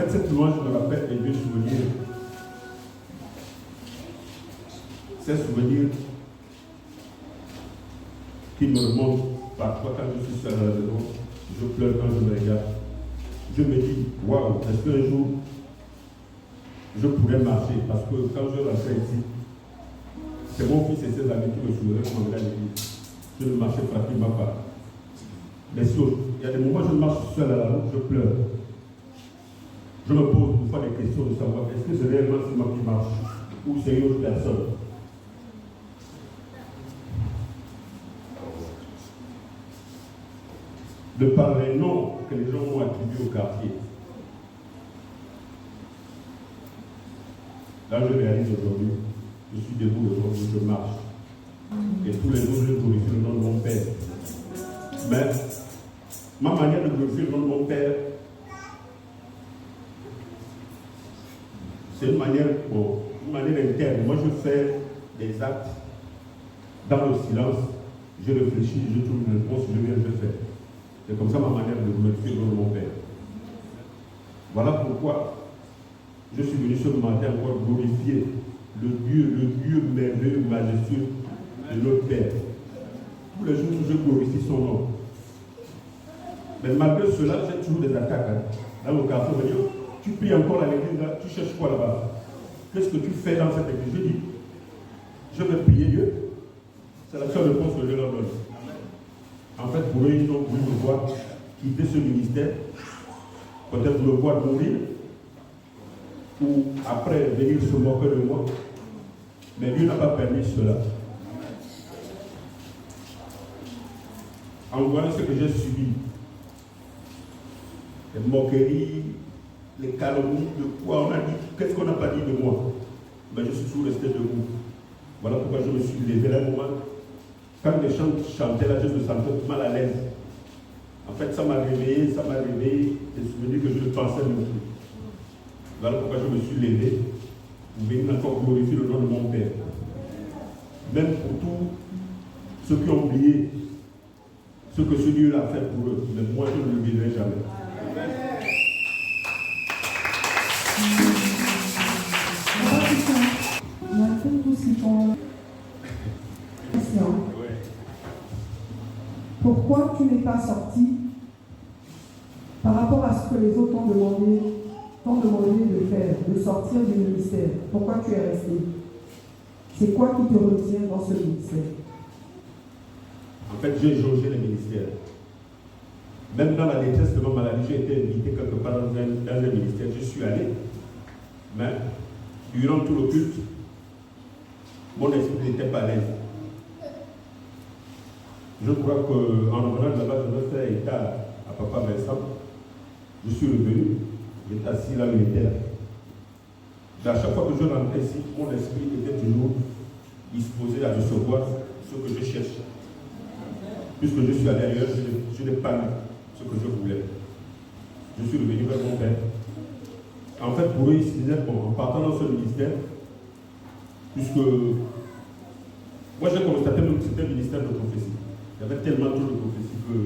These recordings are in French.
fait, cette louange me rappelle des vieux souvenirs. Ces souvenirs qui me remontent parfois quand je suis seul à la maison. Je pleure quand je me regarde. Je me dis, waouh, est-ce qu'un jour, je pourrais marcher? Parce que quand je rentrais ici, c'est mon fils et ses amis qui me souveraient pour m'emmener à l'église. Je ne marchais pratiquement pas. Mais si il y a des moments où je marche seul à la route, je pleure. Je me pose une fois des questions de savoir est-ce que c'est réellement moi qui marche ou c'est une autre personne. De par les noms que les gens m'ont attribués au quartier. Là, je réalise aujourd'hui, je suis debout aujourd'hui, je marche. Et tous les jours, je glorifie le nom de mon Père. Mais ma manière de glorifier le nom de mon Père, c'est une manière interne. Moi, je fais des actes dans le silence. Je réfléchis, je trouve une réponse, je viens, je fais. C'est comme ça ma manière de glorifier le nom de mon Père. Voilà pourquoi je suis venu ce matin encore glorifier le Dieu merveilleux, majestueux de notre Père. Tous les jours, je glorifie son nom. Mais malgré cela, j'ai toujours des attaques. Dans le quartier, on me dit, tu pries encore à l'église, là, tu cherches quoi là-bas? Qu'est-ce que tu fais dans cette église? Je dis, je vais prier Dieu. C'est la seule réponse que je leur donne. En fait, pour eux, ils ont voulu me voir quitter ce ministère, peut-être me voir mourir, ou après venir se moquer de moi. Mais Dieu n'a pas permis cela. En voyant ce que j'ai subi, les moqueries, les calomnies, de quoi on a dit, qu'est-ce qu'on n'a pas dit de moi? Mais je suis toujours resté debout. Voilà pourquoi je me suis levé à un moment. Quand les chants chantaient là, je me sentais mal à l'aise. En fait, ça m'a réveillé des souvenirs que je ne pensais même plus. Voilà pourquoi je me suis levé pour venir encore glorifier le nom de mon Père. Même pour tous ceux qui ont oublié ce que ce Dieu a fait pour eux. Mais moi, je ne l'oublierai jamais. Pourquoi tu n'es pas sorti par rapport à ce que les autres t'ont demandé de faire, de sortir du ministère? Pourquoi tu es resté? C'est quoi qui te retient dans ce ministère? En fait, j'ai jaugé les ministères. Même dans la détresse de ma maladie, j'ai été invité quelque part dans un ministère. Je suis allé. Mais durant tout le culte, mon esprit n'était pas à l'aise. Je crois qu'en revenant de là-bas, je vais faire état à Papa Vincent. Je suis revenu, j'étais assis là où il était là. Mais à chaque fois que je rentrais ici, mon esprit était toujours disposé à recevoir ce que je cherche. Puisque je suis allé ailleurs, je n'ai pas eu ce que je voulais. Je suis revenu vers mon Père. En fait, pour eux, ils se disaient, bon, en partant dans ce ministère, puisque moi j'ai constaté même que c'était un ministère de prophétie. Il y avait tellement trop de prophéties que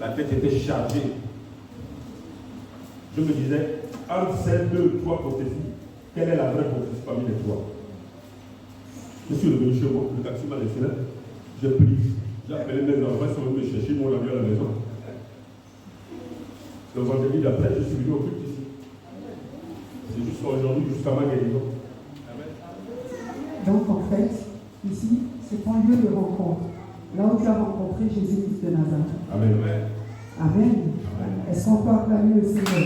la tête était chargée. Je me disais, entre ces 2-3 prophéties, quelle est la vraie prophétie parmi les 3? Je suis revenu chez moi, le taxi m'a laissé là, j'ai pris, j'ai appelé mes enfants, ils sont venus me chercher, ils m'ont amené à la maison. Le vendredi d'après, je suis venu au culte ici. C'est jusqu'à aujourd'hui, jusqu'à ma guérison. Donc en fait, ici, c'est ton lieu de rencontre. Là où tu as rencontré Jésus-Christ de Nazareth. Amen. Amen. Est-ce qu'on peut acclamer le Seigneur?